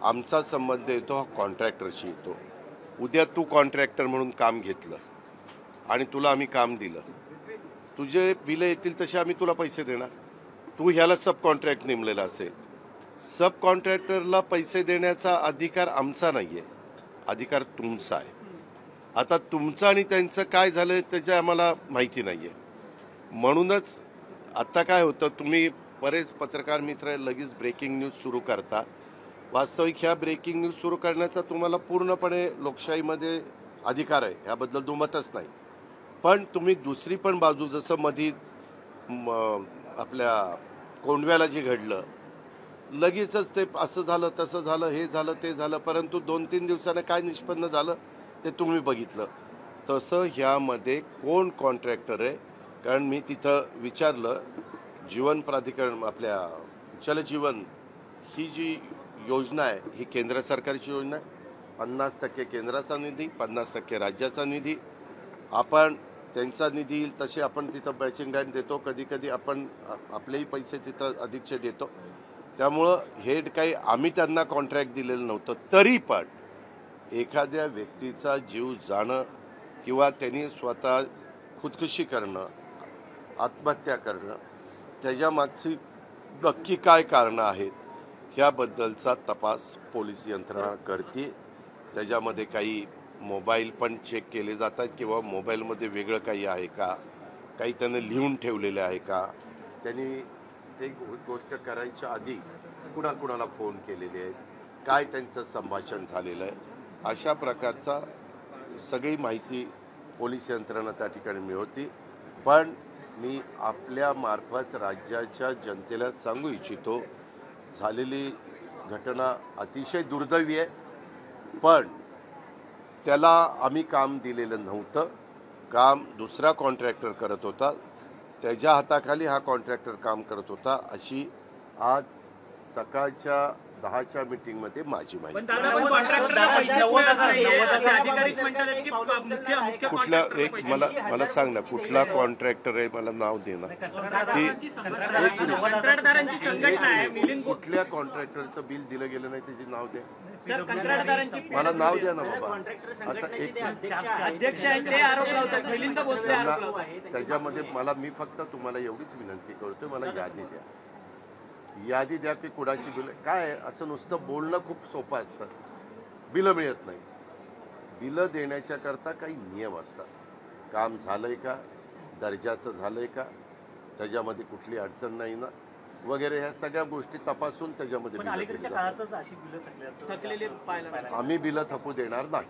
आमचा संबंध येतो हा कॉन्ट्रॅक्टरशी येतो. उद्या तू कॉन्ट्रॅक्टर म्हणून काम घेतलं आणि तुला आम्ही काम दिलं, तुझे बिलं येतील तसे आम्ही तुला पैसे देणार. तू ह्याला सब कॉन्ट्रॅक्ट नेमलेला असेल, सब कॉन्ट्रॅक्टरला पैसे देण्याचा अधिकार आमचा नाही आहे, अधिकार तुमचा आहे. आता तुमचं आणि त्यांचं काय झालं त्याची आम्हाला माहिती नाही आहे. म्हणूनच आत्ता काय होतं, तुम्ही बरेच पत्रकार मित्र लगेच ब्रेकिंग न्यूज सुरू करता. वास्तविक ह्या ब्रेकिंग न्यूज सुरू करण्याचा तुम्हाला पूर्णपणे लोकशाहीमध्ये अधिकार आहे, याबद्दल दुमतच नाही. पण तुम्ही दुसरी पण बाजू, जसं मधी आपल्या कोंडव्याला जे घडलं, लगेचच ते असं झालं तसं झालं, हे झालं ते झालं, परंतु 2-3 दिवसानं काय निष्पन्न झालं ते तुम्ही बघितलं. तसं ह्यामध्ये कोण कॉन्ट्रॅक्टर आहे, कारण मी तिथं विचारलं, जीवन प्राधिकरण आपल्या जलजीवन ही जी योजना आहे ही केंद्र सरकारची योजना आहे. 50% केंद्राचा निधी, 50% राज्याचा निधी. आपण त्यांचा निधी येईल तसे आपण तिथं मॅचिंग ग्रँट देतो, कधी कधी आपण आपलेही पैसे तिथं अधिकचे देतो. त्यामुळं हे काही आम्ही त्यांना कॉन्ट्रॅक्ट दिलेलं नव्हतं. तरी पण एखाद्या व्यक्तीचा जीव जाणं किंवा त्यांनी स्वतः खुदकुशी करणं, आत्महत्या करणं, त्याच्यामागची नक्की काय कारणं आहेत ह्याबद्दलचा तपास पोलीस यंत्रणा करते. त्याच्यामध्ये काही मोबाईल पण चेक केले जातात किंवा मोबाईलमध्ये वेगळं काही आहे का, काही त्यानं लिहून ठेवलेलं आहे का, त्यांनी ते गोष्ट करायच्या आधी कुणाकुणाला फोन केलेले आहेत, काय त्यांचं संभाषण झालेलं आहे, अशा प्रकारचा सगळी माहिती पोलीस यंत्रणा त्या ठिकाणी मिळवते. पण मी आपल्या मार्फत राज्याच्या जनतेला सांगू इच्छितो, झालेली घटना अतिशय दुर्दैवी आहे, पण त्याला आम्ही काम दिलेलं नव्हतं. काम दुसरा कॉन्ट्रॅक्टर करत होता, त्याच्या हाताखाली हा कॉन्ट्रॅक्टर काम करत होता, अशी आज सकाळच्या 10च्या मीटिंगमध्ये माझी माहिती. कुठला एक मला सांग ना, कुठला कॉन्ट्रॅक्टर आहे, मला नाव दे ना. कुठल्या कॉन्ट्रॅक्टरचं बिल दिलं गेलं नाही त्याचे नाव द्या, मला नाव द्या ना बाबा. आता एक त्याच्यामध्ये मी फक्त तुम्हाला एवढीच विनंती करतोय, मला यादी द्या. यादी द्या की कुणाची बिलं काय. असं नुसतं बोलणं खूप सोपं असतं, बिलं मिळत नाही. बिलं देण्याच्या करता काही नियम असतात. काम झालंय का, दर्जाचं झालंय का, त्याच्यामध्ये कुठली अडचण नाही ना वगैरे, ह्या सगळ्या गोष्टी तपासून त्याच्यामध्ये आम्ही बिलं थकू देणार नाही.